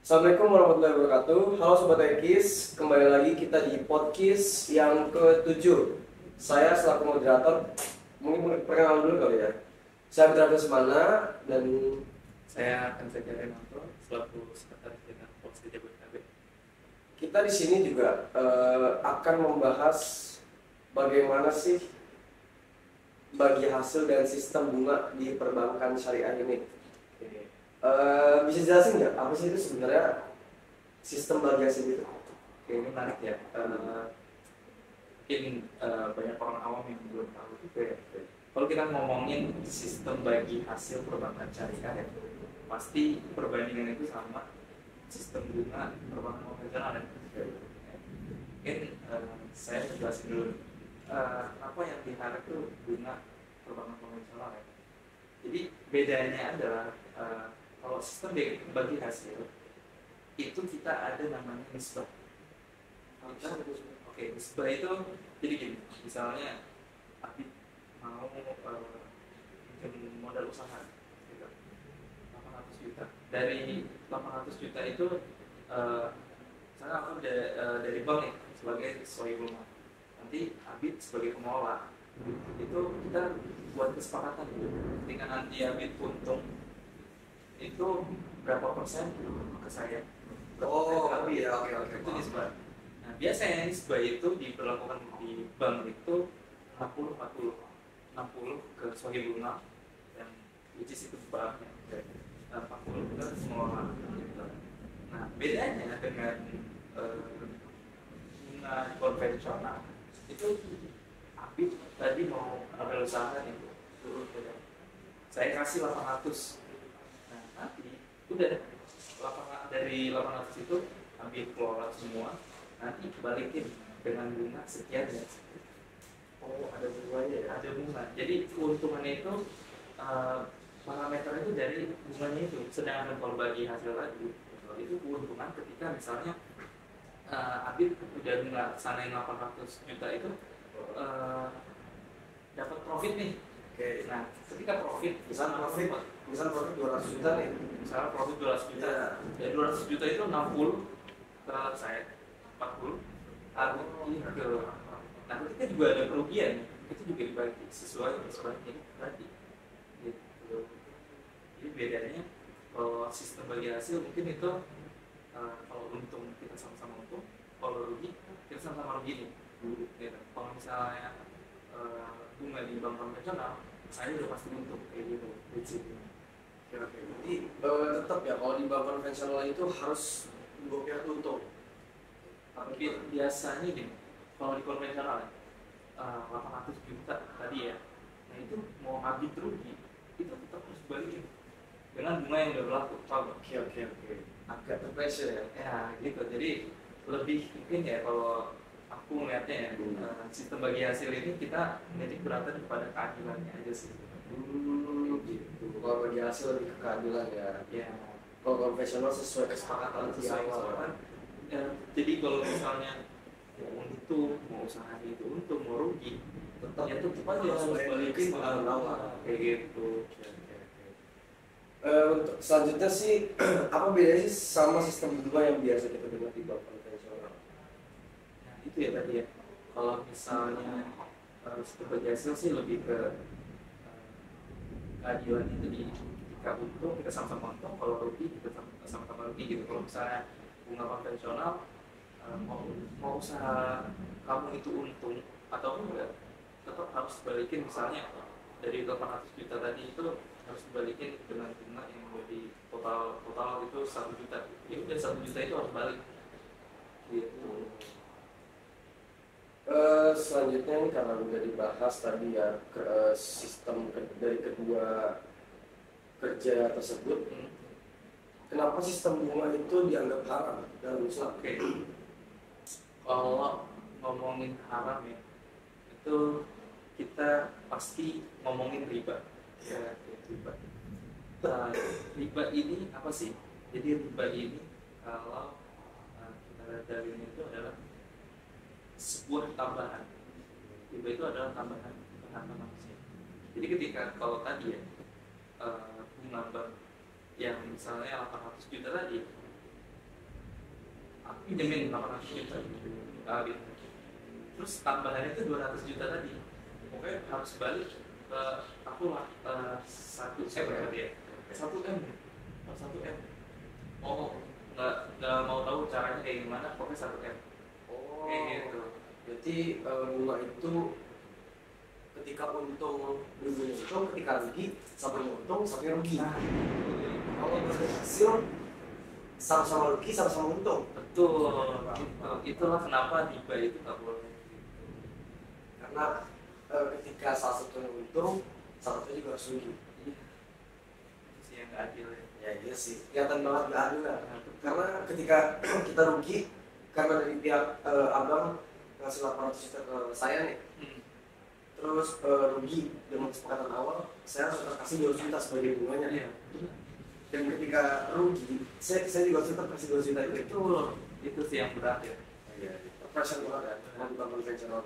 Assalamualaikum warahmatullahi wabarakatuh. Halo Sobat Ekis, kembali lagi kita di podcast yang ke-7. Saya selaku moderator, mungkin perkenalan dulu kali ya. Saya Fitrah Semana dan Saya akan saja Renaldo selaku sekretaris jenderal Polisi Jabodetabek. kita di sini juga akan membahas bagaimana sih bagi hasil dan sistem bunga di perbankan syariah ini. Bisa jelasin nggak apa sih itu sebenarnya sistem bagi hasil itu? Oke, ini menarik ya. Mungkin banyak orang awam yang belum tahu juga ya. Kalau kita ngomongin sistem bagi hasil perbankan syariah ya, pasti perbandingan itu sama sistem bunga perbankan konvensional ya. Mungkin saya jelasin dulu apa yang diharap itu bunga perbankan konvensional ya. Jadi bedanya adalah kalau sistem bagi hasil itu kita ada namanya nisbah. Oke, nisbah itu jadi gini, misalnya Abid mau bikin modal usaha gitu, 800 juta. Dari 800 juta itu saya aku dari bank nih sebagai sohibul rumah. Nanti Abid sebagai pengelola itu kita buat kesepakatan gitu. Ketika nanti Abid untung itu berapa persen ke saya. Iya, oke. Itu nisbah. Nah, biasanya nisbah itu diberlakukan di bank itu 60-40. 60 ke sohibul bunga dan which is itu banknya. 40 ke semua gitu. Nah, bedanya dengan bunga konvensional itu Abid tadi mau modal usaha nih, saya kasih 800. Nah, nanti udah dari 800 itu ambil kelola semua, nanti balikin dengan bunga sekian ya. Oh, ada bunganya ya? Ada bunga. Jadi keuntungannya itu parameternya itu dari bunganya itu. Sedangkan kalau bagi hasil tadi itu keuntungan ketika misalnya Abid udah ngelaksanain 800 juta itu dapat profit nih. Oke. Nah, ketika profit, Misal profit 200 juta nih. misalnya profit 200 juta, Iya. ya 200 juta itu 60 ke saya, 40 lagi ke. Nah, ketika juga ada kerugian, itu juga dibagi sesuai tadi. Gitu. Jadi bedanya kalau sistem bagi hasil mungkin itu kalau untung kita sama-sama untung, kalau rugi kita sama-sama rugi nih. Gitu. Kalau misalnya bunga di bank konvensional, saya udah pasti untung kayak gitu. Oke. Jadi tetap ya kalau di bank konvensional itu harus dua pihak untung. Tapi biasanya gini, kalau di konvensional 800 juta tadi ya, nah itu mau habis rugi, itu tetap harus balikin dengan bunga yang udah berlaku. Oke. Agak terpressure ya. Ya gitu, jadi lebih mungkin ya kalau aku melihatnya ya, sistem bagi hasil ini kita menitik beratkan kepada keadilannya aja sih. Gitu. Kalau bagi hasil lebih ke keadilan ya. Ya, Kalau konvensional sesuai kesepakatan di sesuai awal. kesepakatan. Jadi kalau misalnya mau untung, mau usaha itu untung, mau rugi, Tetap ya tetap aja harus balikin kesepakatan awal. kayak gitu. Untuk selanjutnya sih apa bedanya sih sama sistem bunga yang biasa kita dengar di bank konvensional? Nah, itu ya tadi ya. Kalau misalnya sistem bagi hasil sih lebih ke keadilan itu di ketika untung kita sama-sama untung, kalau rugi kita sama-sama rugi gitu. Kalau misalnya bunga konvensional mau usaha kamu itu untung atau enggak, tetap harus balikin misalnya dari 800 juta tadi itu harus dibalikin dengan bunga yang di total itu 1 juta. Ya udah 1 juta itu harus balik gitu. Selanjutnya ini karena udah dibahas tadi ya sistem dari kedua kerja tersebut, kenapa sistem bunga itu dianggap haram dalam Islam? Oke. Kalau ngomongin haram ya, itu kita pasti ngomongin riba. Ya, riba. Riba ini apa sih? Jadi riba ini kalau kita lihat dalilnya itu adalah sebuah tambahan. Riba itu adalah tambahan ke harta manusia. Jadi ketika kalau tadi ya bunga bank yang misalnya 800 juta tadi aku pinjemin 800 juta gitu. Terus tambahannya itu 200 juta tadi, pokoknya harus balik ke aku lah 1 M berarti ya, 1 M, 1 M. Oh, nggak mau tahu caranya kayak gimana, pokoknya 1 M. Oh, Kayak gitu. berarti bunga itu ketika untung dua-duanya untung, ketika rugi satunya untung, satunya rugi. Nah, Kalau berhasil sama-sama rugi, sama-sama untung. betul. Itulah kenapa riba itu nggak boleh. Karena ketika salah satunya untung, salah satunya juga harus rugi. Iya, itu sih yang nggak adil ya. Ya iya sih, kelihatan banget nggak adil lah. Karena ketika kita rugi, karena dari pihak abang ngasih 800 juta ke saya nih, terus rugi dengan kesepakatan awal, saya harus tetap kasih 2 juta sebagai bunganya. Iya. Dan ketika rugi, saya juga harus tetap kasih 2 juta itu. Itu sih yang berat ya. Iya, persen banget ya, bukan konvensional.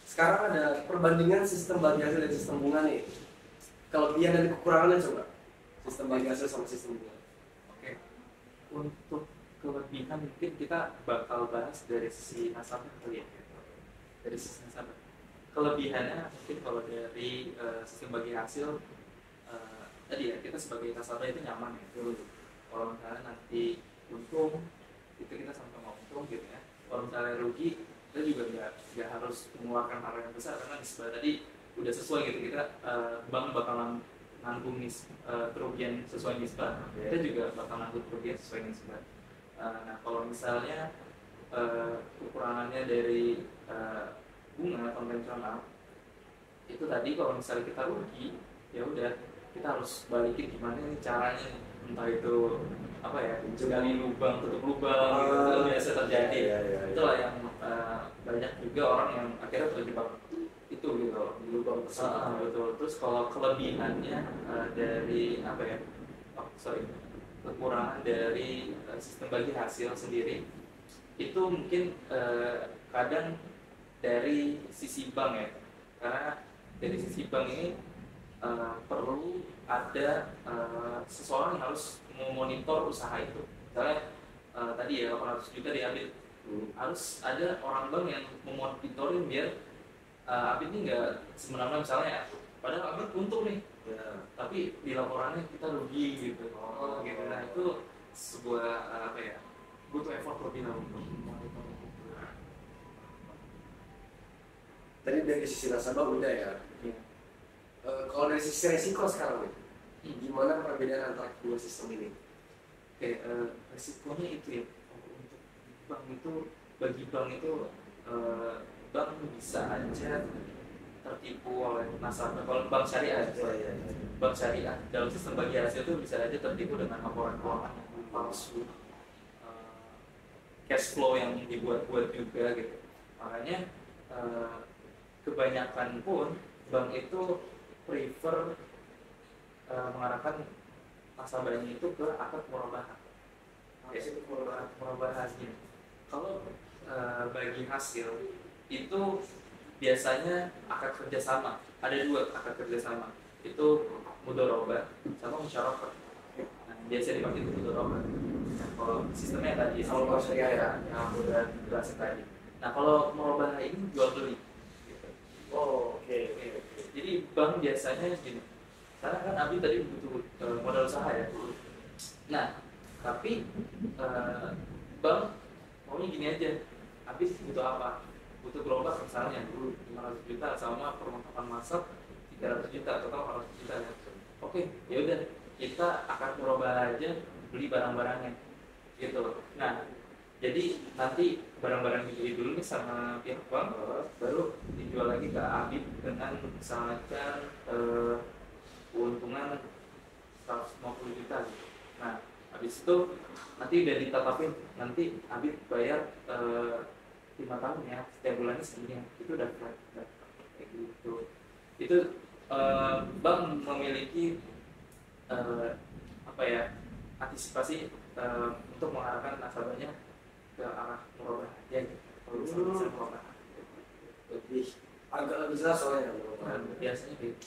Sekarang ada perbandingan sistem bagi hasil dan sistem bunga nih. Kelebihan dan kekurangannya coba. Sistem bagi hasil sama sistem bunga. Oke. Untuk kelebihan mungkin kita bakal bahas dari sisi nasabah kali ya. Dari sisi nasabah. Kelebihannya mungkin kalau dari sistem bagi hasil tadi ya, kita sebagai nasabah itu nyaman ya. Kalau misalnya nanti untung itu kita sama-sama untung gitu ya. Kalau misalnya rugi kita juga nggak harus mengeluarkan hal yang besar karena nisbah tadi udah sesuai gitu, kita bank bakal nanggung kerugian sesuai nisbah, kita juga bakal nanggung kerugian sesuai nisbah. Nah kalau misalnya kekurangannya dari bunga konvensional itu tadi, kalau misalnya kita rugi ya udah kita harus balikin gimana nih caranya, entah itu apa ya, gali lubang tutup lubang gitu, itu biasa terjadi. Itulah yang banyak juga orang yang akhirnya terjebak itu gitu di lubang tersebut. Betul. Terus kalau kelebihannya dari apa ya, kekurangan dari sistem bagi hasil sendiri itu mungkin kadang dari sisi bank ya, karena dari sisi bank ini perlu ada seseorang yang harus memonitor usaha itu. Misalnya tadi ya 800 juta diambil, harus ada orang bank yang memonitorin biar Abid ini nggak semena-mena, misalnya padahal Abid untung nih ya, tapi di laporannya kita rugi gitu. Gitu. Nah itu sebuah apa ya, butuh effort lebih lah untuk memonitor. Tadi dari sisi nasabah udah ya. Kalau dari sisi resiko sekarang nih, gimana perbedaan antara kedua sistem ini? Oke, resikonya itu ya, untuk bank itu, bagi bank itu bank bisa aja tertipu oleh nasabah. Kalau bank syariah, bank syariah dalam sistem bagi hasil itu bisa aja tertipu dengan laporan keuangan yang palsu, cash flow yang dibuat-buat juga gitu. Makanya kebanyakan pun bank itu prefer mengarahkan nasabahnya itu ke akad murabahat. Murabahatnya. Kalau bagi hasil itu biasanya akad kerjasama. Ada 2 akad kerjasama. Itu mudharabah sama musyarakah. Nah, biasanya dipakai itu mudharabah. Nah, kalau sistemnya tadi Kalau syariah ya, yang udah jelasin tadi. Nah, kalau murabahah ini jual beli. Gitu. Oke. Jadi bank biasanya gini, karena kan Abi tadi butuh modal usaha ya. Nah, tapi bank maunya gini aja, Abi butuh apa? Butuh gerobak misalnya dulu 500 juta sama perlengkapan masak 300 juta, total 400 juta ya. Oke, ya udah kita akan gerobak aja, beli barang-barangnya gitu. Nah, jadi nanti barang-barang dibeli dulu nih sama pihak bank, baru dijual lagi ke Abid dengan misalkan keuntungan 150 juta gitu. Nah, habis itu nanti udah ditetapin, nanti Abid bayar 5 tahun ya, setiap bulannya segini, itu udah flat kayak gitu. Itu bank memiliki apa ya, antisipasi untuk mengarahkan nasabahnya ke arah murabah aja gitu. Kalau bisa murabah Lebih agak lebih jelas soalnya. biasanya gitu.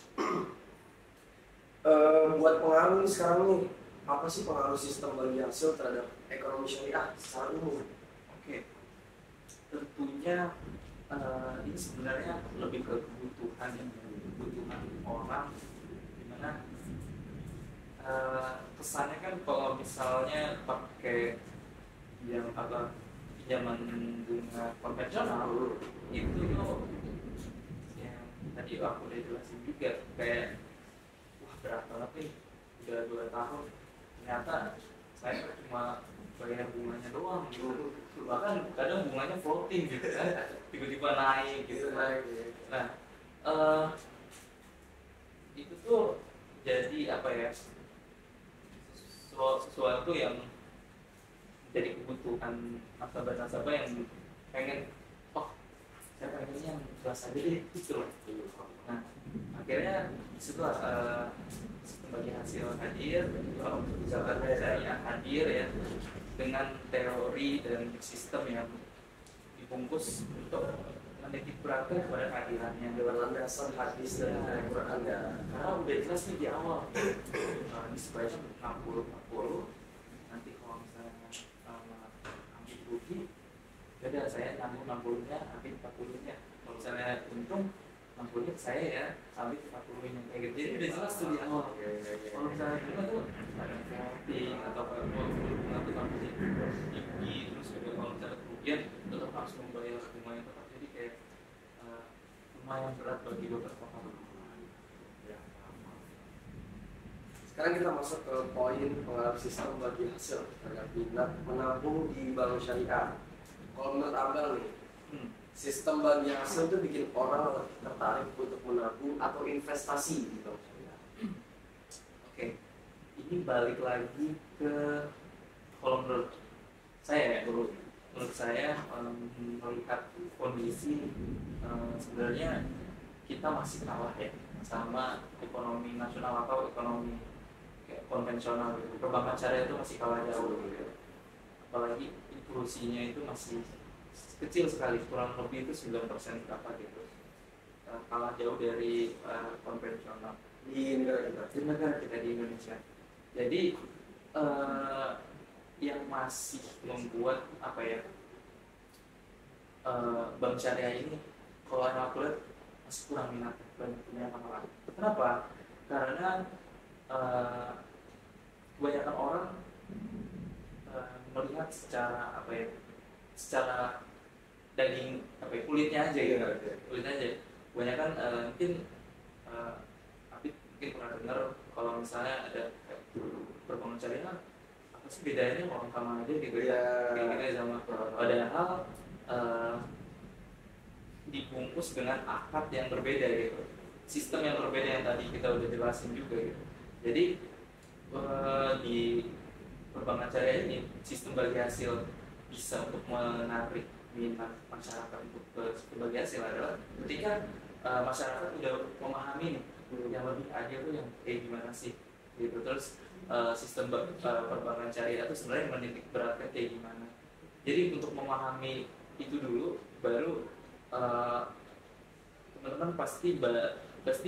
Buat pengaruh nih sekarang nih, apa sih pengaruh sistem bagi hasil terhadap ekonomi syariah secara umum? ya ini sebenarnya lebih ke kebutuhan ya, kebutuhan orang, dimana kesannya kan kalau misalnya pakai yang apa pinjaman bunga konvensional itu tuh yang tadi aku udah jelasin juga kayak wah berat banget nih, udah 2 tahun ternyata saya cuma bayar bunganya doang gitu, bahkan kadang bunganya floating gitu kan, tiba-tiba naik gitu. Nah itu tuh jadi apa ya, sesuatu yang jadi kebutuhan nasabah-nasabah yang pengen, oh saya pengennya yang jelas aja deh gitu loh. Nah akhirnya setelah sebagai hasil hadir, kalau misalkan saya hadir ya dengan teori dan sistem yang dibungkus untuk menitik beratkan kepada kehadirannya dengan landasan hadis dan Al-Quran ya. Karena udah jelas nih di awal ini sebaiknya 60-40, nanti kalau misalnya ambil rugi beda, saya nanggung 60-nya, ambil 40-nya, kalau misalnya untung 60-nya saya ya, ambil 40-nya kayak gitu. Jadi udah jelas tuh di awal. Kalau misalnya bunga tuh ada floating atau bunga tuh kamu tinggi, terus juga kalau misalnya kerugian tetap harus membayar bunga yang tetap, jadi kayak lumayan berat bagi beberapa orang. Sekarang kita masuk ke poin pengaruh sistem bagi hasil terhadap minat menabung di bank syariah. Kalau menurut Abang nih, sistem bagi hasil itu bikin orang lebih tertarik untuk menabung atau investasi di bank syariah. Oke, ini balik lagi ke, kalau menurut saya ya, menurut saya melihat kondisi sebenarnya kita masih kalah ya sama ekonomi nasional atau ekonomi kayak konvensional gitu. Perbankan syariah itu masih kalah jauh gitu. Apalagi inklusinya itu masih kecil sekali, kurang lebih itu 9% berapa gitu. Kalah jauh dari konvensional Di negara kita di Indonesia. Jadi yang masih membuat apa ya, bank syariah ini kalau aku lihat masih kurang minat banyak orang. Kenapa? Karena kebanyakan orang melihat secara apa ya, secara daging apa ya, kulitnya aja gitu, kulitnya aja. Kebanyakan mungkin mungkin pernah dengar kalau misalnya ada perbankan syariah, apa sih bedanya orang sama aja gitu ya, kayak gitu sama, padahal dibungkus dengan akad yang berbeda gitu, sistem yang berbeda yang tadi kita udah jelasin juga gitu. Jadi di perbankan syariah ini sistem bagi hasil bisa untuk menarik minat masyarakat untuk sistem bagi hasil adalah ketika masyarakat udah memahami nih, yang lebih adil tuh yang kayak gimana sih gitu. Terus sistem perbankan syariah itu sebenarnya menitik beratkan kayak gimana. Jadi untuk memahami itu dulu, baru teman-teman pasti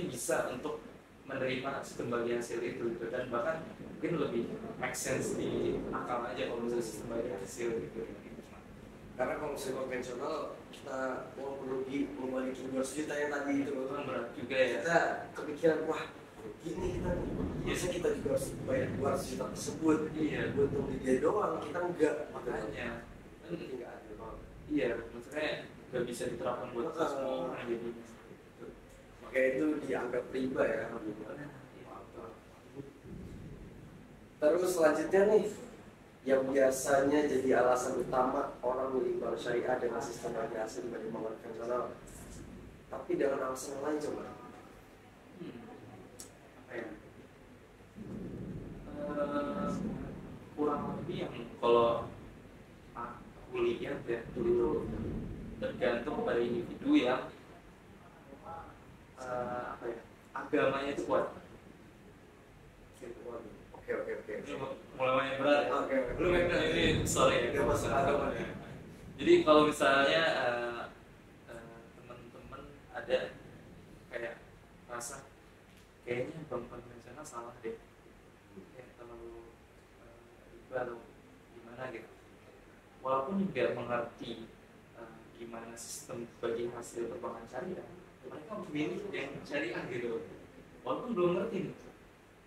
bisa untuk menerima sistem bagi hasil itu gitu. Dan bahkan mungkin lebih make sense di akal aja kalau misalnya sistem bagi hasil gitu. Karena kalau misalnya konvensional kita mau rugi membalikin 200 juta yang tadi itu kan berat juga ya. Kita kepikiran wah gini kita nih, biasa kita juga harus bayar 200 juta tersebut. Iya. Buat beli dia doang, kita enggak, makanya kan enggak adil banget. Iya, maksudnya nggak bisa diterapkan buat semua orang jadi. Makanya itu dianggap riba ya. Terus selanjutnya nih, yang biasanya jadi alasan utama orang milih bank syariah dengan sistem bagi hasil dibanding bank konvensional, tapi dengan alasan yang lain coba. Apa ya? Kurang lebih yang kalau aku lihat ya, itu tergantung pada individu yang apa ya, agamanya itu kuat. Oke. Mulai berat ya. Oke. Belum ini sorry ya. Masuk agama. Jadi kalau misalnya teman-teman ada kayak rasa kayaknya bank konvensional salah deh, kayak terlalu riba atau gimana gitu, walaupun nggak mengerti gimana sistem bagi hasil perbankan syariah, mereka memilih yang syariah gitu, walaupun belum ngerti nih.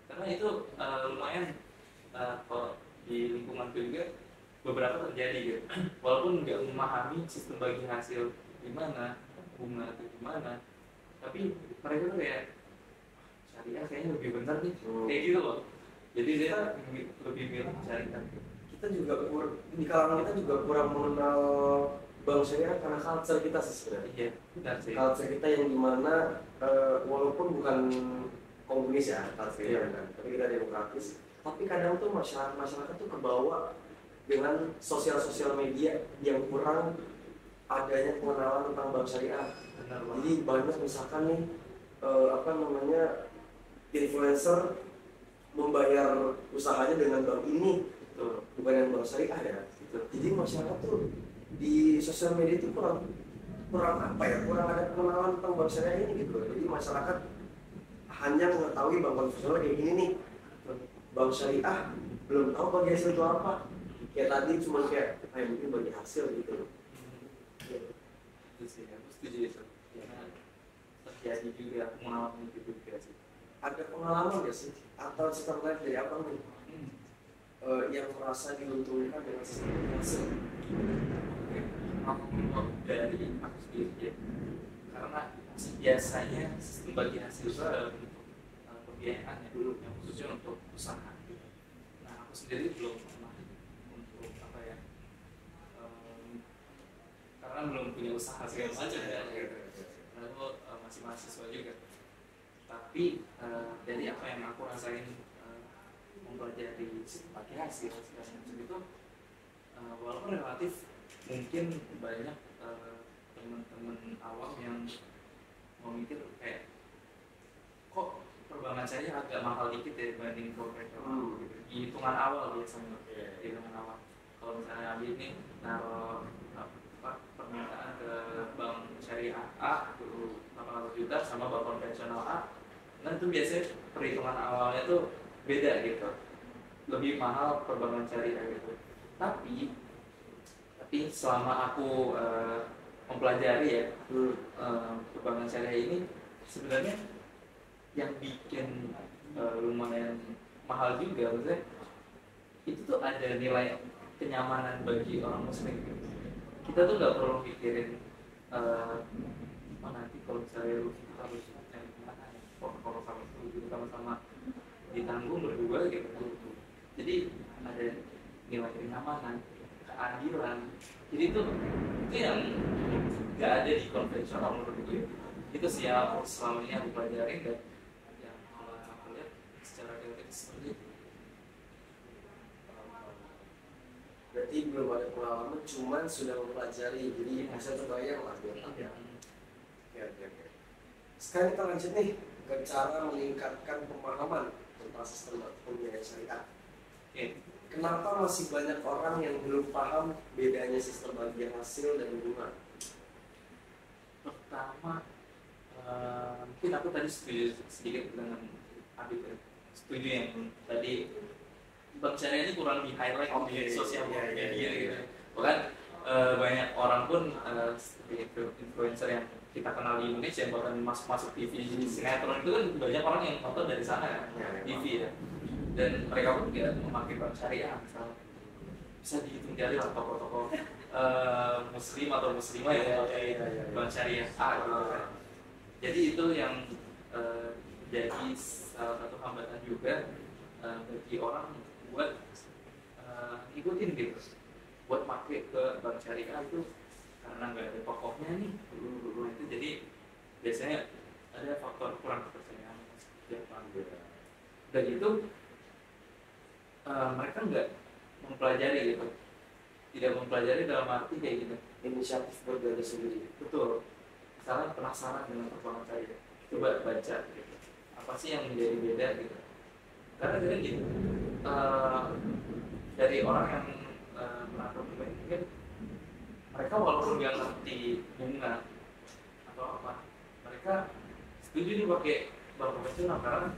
Karena itu lumayan kalau di lingkunganku juga beberapa terjadi gitu, walaupun nggak memahami sistem bagi hasil gimana, bunga itu gimana, tapi mereka tuh kayak syariah kayaknya lebih benar nih, kayak gitu loh. Jadi dia lebih milih syariah. Kita juga di kalangan kita juga kurang mengenal bank syariah karena culture kita sih sebenarnya. Iya, benar sih. Culture kita yang dimana walaupun bukan komunis ya culture kita kan, tapi kita demokratis. Tapi kadang tuh masyarakat tuh kebawa dengan sosial media yang kurang adanya pengenalan tentang bank syariah. Benar, Jadi banyak misalkan nih influencer membayar usahanya dengan bank ini, bukan dengan bank syariah ya. Jadi masyarakat tuh di sosial media itu kurang ada pengenalan tentang bank syariah ini gitu. Jadi masyarakat hanya mengetahui bank konvensional kayak gini nih, bank syariah belum tahu bagi hasil itu apa. Kayak tadi cuma kayak mungkin bagi hasil gitu. Itu sih, aku setuju itu. Karena terjadi juga pengalaman itu juga sih. Ada pengalaman nggak sih atau cerita lain dari apa nih yang merasa diuntungkan dengan sistem hasil? Kalau dari aku sendiri ya, karena biasanya sistem bagi hasil itu adalah untuk pembiayaan ya dulu, yang khususnya untuk usaha. Nah, aku sendiri belum pernah untuk apa ya, karena belum punya usaha segala macam ya. Karena aku masih mahasiswa juga. Tapi dari apa yang aku rasain mempelajari sistem bagi hasil segala macam itu, walaupun relatif mungkin banyak teman-teman awam yang memikir kayak kok perbankan saya agak mahal dikit ya dibanding konvensional gitu. Di hitungan awal biasanya, di hitungan awal. Kalau misalnya ambil ini naruh permintaan ke bank syariah A 800 juta sama bank konvensional A, nah itu biasanya perhitungan awalnya tuh beda gitu, lebih mahal perbankan syariah gitu. Tapi selama aku mempelajari ya perbankan syariah ini, sebenarnya yang bikin lumayan mahal juga, maksudnya itu tuh ada nilai kenyamanan bagi orang muslim. Kita tuh nggak perlu pikirin nanti kalau misalnya kita harus cari kemana ya, kalau sama-sama ditanggung berdua gitu. Jadi ada nilai kenyamanan, keadilan. Jadi itu yang nggak ada di konvensional menurut gue. Itu sih yang selama ini aku pelajari dan yang aku lihat secara teoritis seperti itu. Berarti belum ada pengalaman, cuman sudah mempelajari, jadi bisa terbayang lah dia. Oke. Sekarang kita lanjut nih ke cara meningkatkan pemahaman tentang sistem pembiayaan syariah. Kenapa masih banyak orang yang belum paham bedanya sistem bagi hasil dan bunga? Pertama, mungkin aku tadi setuju sedikit dengan Habib ya. Setuju yang tadi bank syariah ini kurang di highlight di sosial media gitu. Bahkan banyak orang pun seperti influencer yang kita kenal di Indonesia, bahkan masuk TV sinetron itu kan banyak orang yang nonton dari sana TV ya. Dan mereka pun tidak memakai bank syariah, misalnya bisa dihitung jari lah tokoh-tokoh muslim atau muslimah yang memakai bank syariah A gitu kan. Jadi itu yang jadi salah satu hambatan juga bagi orang buat ikutin gitu, buat pakai ke bank syariah itu karena nggak ada pokoknya nih. Itu jadi biasanya ada faktor kurang kepercayaan setiap bank. Dan itu mereka nggak mempelajari gitu, tidak mempelajari dalam arti kayak gitu, Inisiatif berdiri sendiri. betul. Misalnya penasaran dengan performa saya, coba baca gitu, apa sih yang menjadi beda gitu. Karena kan gitu, dari orang yang menangkap mungkin mereka walaupun nggak ngerti bunga atau apa, mereka setuju nih pakai bank konvensional karena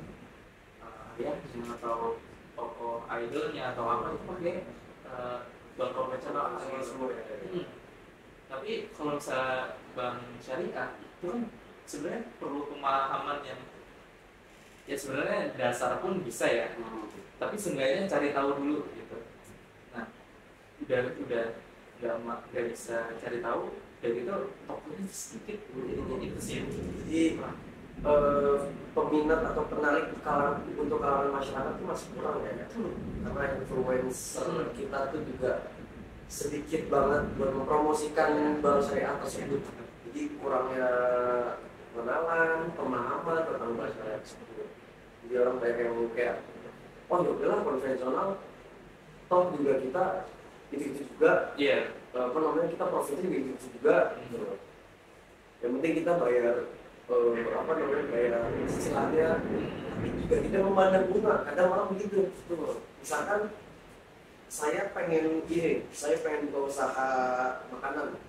ayahnya atau tokoh idolnya atau apa itu pakai bank konvensional semua. Tapi kalau misalnya bank syariah itu kan sebenarnya perlu pemahaman yang ya sebenarnya dasar pun bisa ya, tapi seenggaknya cari tahu dulu gitu. Nah, udah nggak bisa cari tahu, dan itu tokonya sedikit, jadi itu sih. Jadi peminat atau penarik untuk kalangan masyarakat itu masih kurang ya, karena influencer kita tuh juga sedikit banget buat mempromosikan bank syariah tersebut. Jadi kurangnya pengenalan, pemahaman tentang bank syariah tersebut. Jadi orang banyak yang kayak, oh ya udahlah konvensional, toh juga kita itu juga, apa namanya, kita profitnya gitu juga. Yang penting kita bayar apa namanya, bayar cicilannya, tapi juga tidak memandang bunga. Kadang orang begitu. Misalkan saya pengen buka usaha makanan,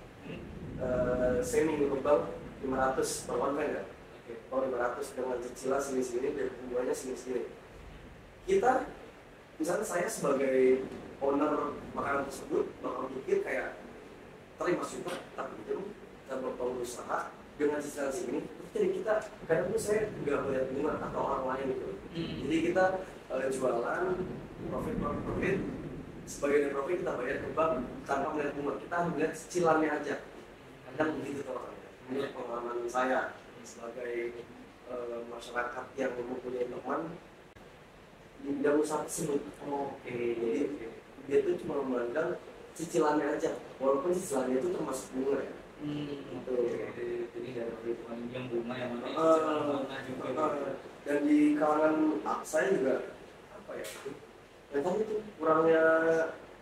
saya minggu ke bank 500 per konven ya. Oh 500 dengan cicilan sini-sini dan bunganya sini-sini. Kita, misalnya saya sebagai owner makanan tersebut bakal pikir kayak terima super, tapi itu kita berusaha dengan cicilan segini, jadi kita kadang tuh saya nggak melihat bunga atau orang lain gitu. Jadi kita jualan profit, sebagai dari profit kita bayar ke bank tanpa melihat bunga, kita melihat cicilannya aja. Kadang begitu tuh orangnya. Ini pengalaman saya sebagai masyarakat yang mempunyai teman di bidang usaha tersebut. Jadi dia tuh cuma memandang cicilannya aja, walaupun cicilannya itu termasuk bunga ya. Gitu. Jadi dari perhitungan yang bunga yang mana cicilan bunga juga. Dan di kalangan saya juga apa ya? Dan tadi itu kurangnya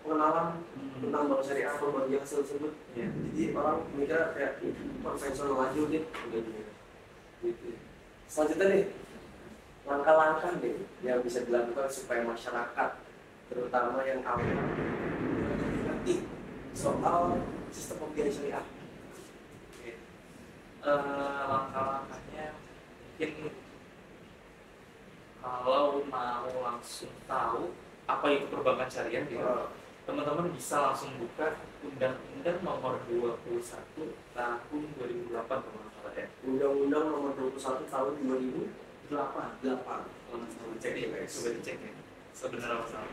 pengenalan tentang bank syariah atau bagi hasil tersebut. Jadi orang mikir kayak konvensional aja gitu. Selanjutnya nih, langkah-langkah nih yang bisa dilakukan supaya masyarakat, terutama yang awam, mengerti soal sistem pembiayaan syariah. Langkah-langkahnya mungkin kalau mau langsung tahu apa itu perbankan syariah gitu, teman-teman bisa langsung buka Undang-Undang Nomor 21 Tahun 2008 kalau nggak salah ya. Undang-Undang Nomor 21 Tahun 2008. Kalau nggak salah cek ya, coba dicek ya. Sebenarnya masalah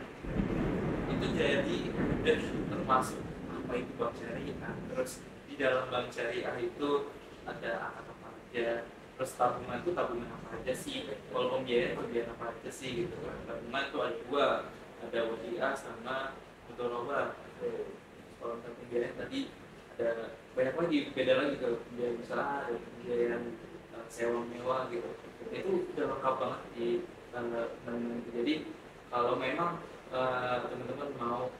itu jadi udah termasuk apa itu bank syariah. Terus di dalam bank syariah itu ada apa aja. Terus tabungan itu tabungan apa aja sih? Kalau pembiayaan apa aja sih gitu. Tabungan itu ada dua, ada WDA sama mudharabah. Kalau untuk pembiayaan tadi ada banyak lagi, beda lagi ke pembiayaan misalnya ada pembiayaan sewa mewah gitu. Itu udah lengkap banget di jadi kalau memang teman-teman mau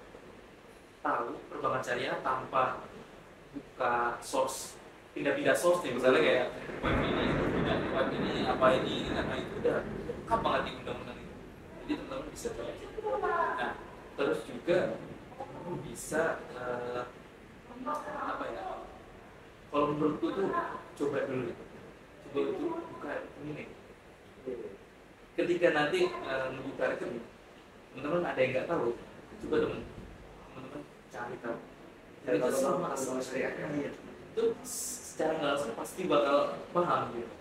tahu perbankan syariah tanpa buka source, pindah-pindah source nih, misalnya kayak web ini apa ini apa itu, udah lengkap banget di undang-undang itu. Jadi teman-teman bisa coba. Nah, terus juga bisa apa ya? Kalau menurutku tuh coba dulu buka ini nih. Ketika nanti membuka rekening, teman-teman ada yang nggak tahu, coba teman-teman cari tahu. Jadi itu sama syariah itu secara nggak langsung pasti bakal paham gitu.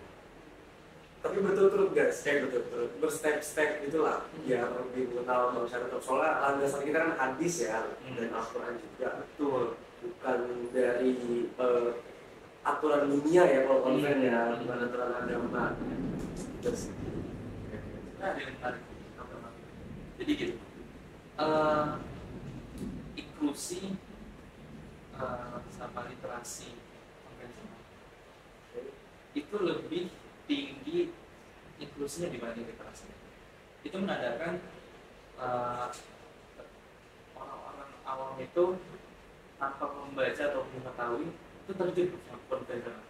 Tapi betul-betul guys, betul-betul berstep-step itulah biar lebih mengenal bank syariah. Soalnya landasan kita kan hadis ya, dan Al-Quran juga. Betul. Bukan dari aturan dunia ya kalau konven ya, bukan aturan agama. Terus Nah, ada yang menarik. Jadi gitu, inklusi sama literasi konvensional itu lebih tinggi inklusinya dibanding literasinya. Itu menandakan orang-orang awam itu tanpa membaca atau mengetahui itu terjun ke konvensional,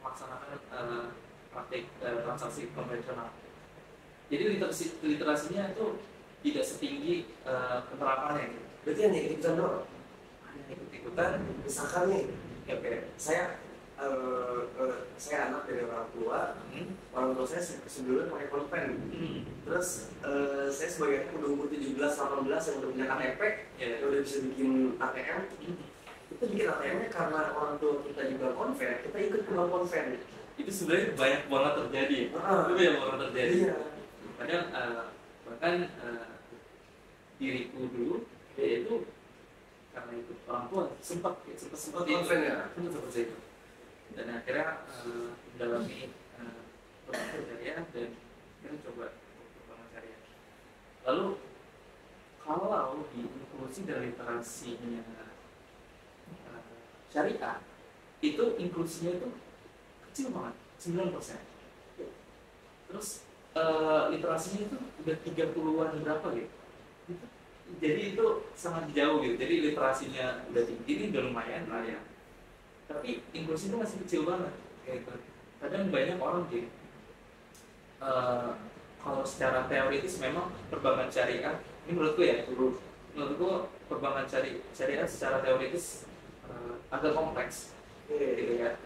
melaksanakan praktik transaksi konvensional. Jadi literasinya itu tidak setinggi penerapannya gitu. berarti hanya ikut-ikutan doang. Ikut-ikutan, Misalkan nih, oke. saya anak dari orang tua, orang tua saya sebelumnya pakai pulpen. Terus saya sebagai anak udah umur 17-18 yang udah punya KTP, yang udah bisa bikin ATM, kita bikin ATM-nya karena orang tua kita juga konven, kita ikut ke bank konven. Itu sebenarnya banyak banget terjadi. Itu banyak banget terjadi. Iya. Padahal bahkan diriku dulu yaitu karena itu orang tua sempat konven ya. Sempat itu. Dan akhirnya mendalami perbankan syariah dan kita coba perbankan syariah. Lalu kalau di inklusi dan literasinya syariah itu inklusinya itu kecil banget, 9%. Terus literasinya itu udah 30-an berapa gitu. Jadi itu sangat jauh gitu. Jadi literasinya udah tinggi, ini udah lumayan lah ya. Tapi inklusi itu masih kecil banget gitu. Kadang banyak orang gini, kalau secara teoritis memang perbankan syariah, ini menurutku ya, menurutku perbankan syariah secara teoritis agak kompleks gitu ya.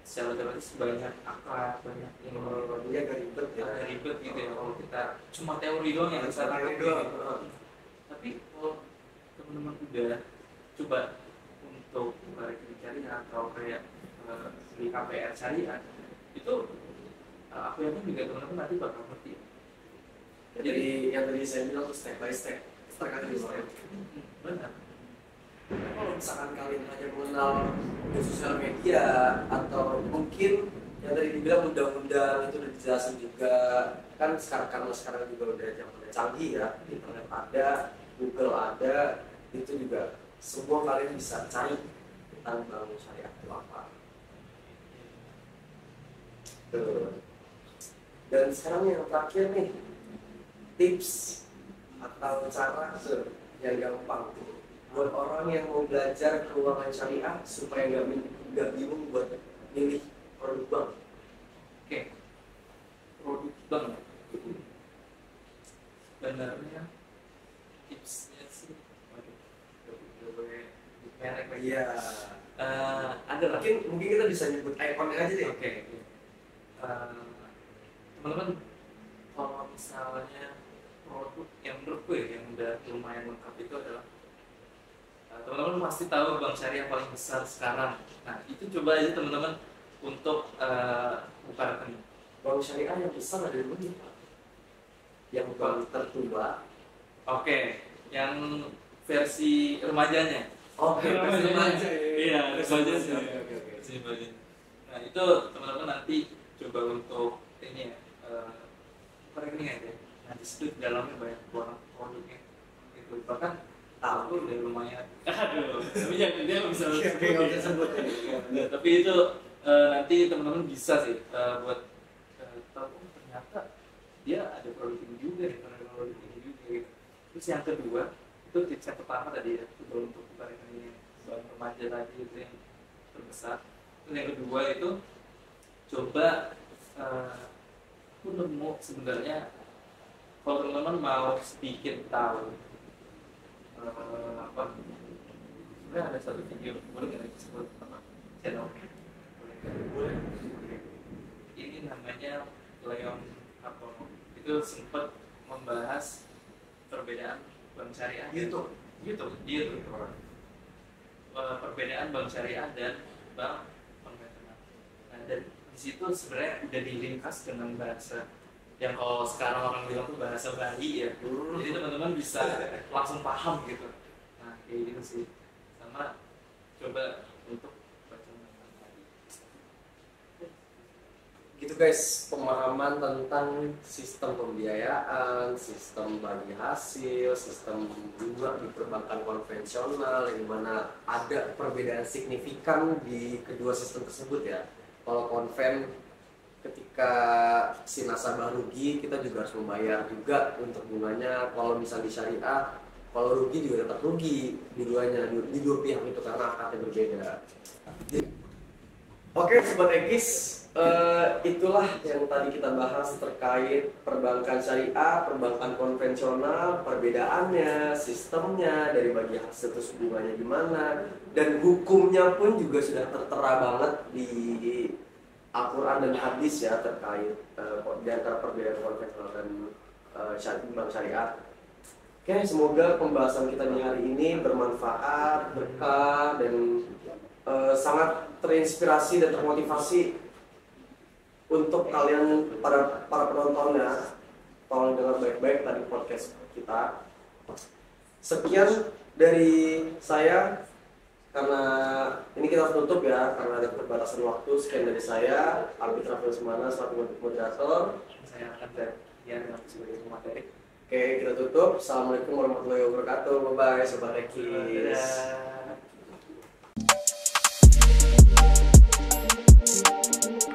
Secara teoritis banyak akad, banyak ini, agak ribet ya. agak ribet gitu ya kalau kita cuma teori doang yang bisa Teori gitu. doang. Tapi kalau teman-teman udah coba untuk rekening syariah atau kayak di KPR syariah itu aku yakin juga teman-teman nanti bakal ngerti. Jadi yang tadi saya bilang tuh step by step, step. Benar. Kalau misalkan kalian hanya mengenal di sosial media atau mungkin yang tadi dibilang undang-undang itu udah dijelasin juga kan karena sekarang juga udah zamannya canggih ya, internet ada, Google ada, itu juga semua kalian bisa cari tentang bank syariah itu apa. Dan sekarang yang terakhir nih, tips atau cara yang gampang buat orang yang mau belajar keuangan syariah supaya nggak bingung buat milih produk bank. Oke, produk bank. Sebenarnya tipsnya sih, merek lagi. Iya. Ada lah. Mungkin kita bisa nyebut ikonnya aja deh. Oke. Teman-teman, kalau misalnya produk yang menurutku ya yang udah lumayan lengkap itu adalah teman-teman pasti tahu bank syariah paling besar sekarang. Nah itu coba aja teman-teman untuk buka rekening. Bank syariah yang besar ada di mana? Yang bank tertua. Oke, yang versi remajanya. Oke, versi remaja. Iya, remajanya. Oke. Versi remajanya. Nah itu teman-teman nanti coba untuk ini ya, buka rekening aja. Nah di situ dalamnya banyak banget produknya. Itu bahkan aku udah lumayan. Aduh, tapi jangan dia bisa sebut. Nah, tapi itu nanti teman-teman bisa sih buat tahu ternyata dia ada produk ini juga nih, produk ini juga gitu. Terus yang kedua itu tips yang pertama tadi ya, itu untuk buka rekening bank remaja tadi itu yang terbesar. Terus yang kedua itu coba aku nemu sebenarnya kalau teman-teman mau sedikit tahu apa sebenarnya ada satu video boleh nggak disebut apa channel boleh ini namanya Leon Hartono itu sempat membahas perbedaan bank syariah YouTube perbedaan bank syariah dan bank konvensional. Nah dan di situ sebenarnya udah diringkas dengan bahasa yang kalau sekarang orang bilang tuh bahasa Bali ya. Jadi teman-teman bisa langsung paham gitu. Nah kayak gitu sih. Sama coba untuk baca tentang tadi. Gitu guys, pemahaman tentang sistem pembiayaan, sistem bagi hasil, sistem bunga di perbankan konvensional, yang mana ada perbedaan signifikan di kedua sistem tersebut ya. Kalau konven ketika si nasabah rugi kita juga harus membayar juga untuk bunganya. Kalau misalnya di syariah kalau rugi juga tetap rugi di dua pihak itu karena akadnya berbeda. Oke sobat Ekis, itulah yang tadi kita bahas terkait perbankan syariah, perbankan konvensional, perbedaannya, sistemnya, dari bagi hasil terus bunganya gimana, dan hukumnya pun juga sudah tertera banget di Al-Quran dan hadis ya terkait di antara perbedaan konvensional dan bank syariah. Oke, semoga pembahasan kita di hari ini bermanfaat, berkah, dan sangat terinspirasi dan termotivasi untuk kalian para penontonnya. Tolong dengar baik-baik tadi podcast kita. Sekian dari saya, karena ini kita harus tutup ya karena ada keterbatasan waktu. Sekian dari saya, Albi Travel Semana selaku moderator. Saya akan yang sebagai materi. Oke, kita tutup. Assalamualaikum warahmatullahi wabarakatuh. Bye bye sobat Rekis. Dadah.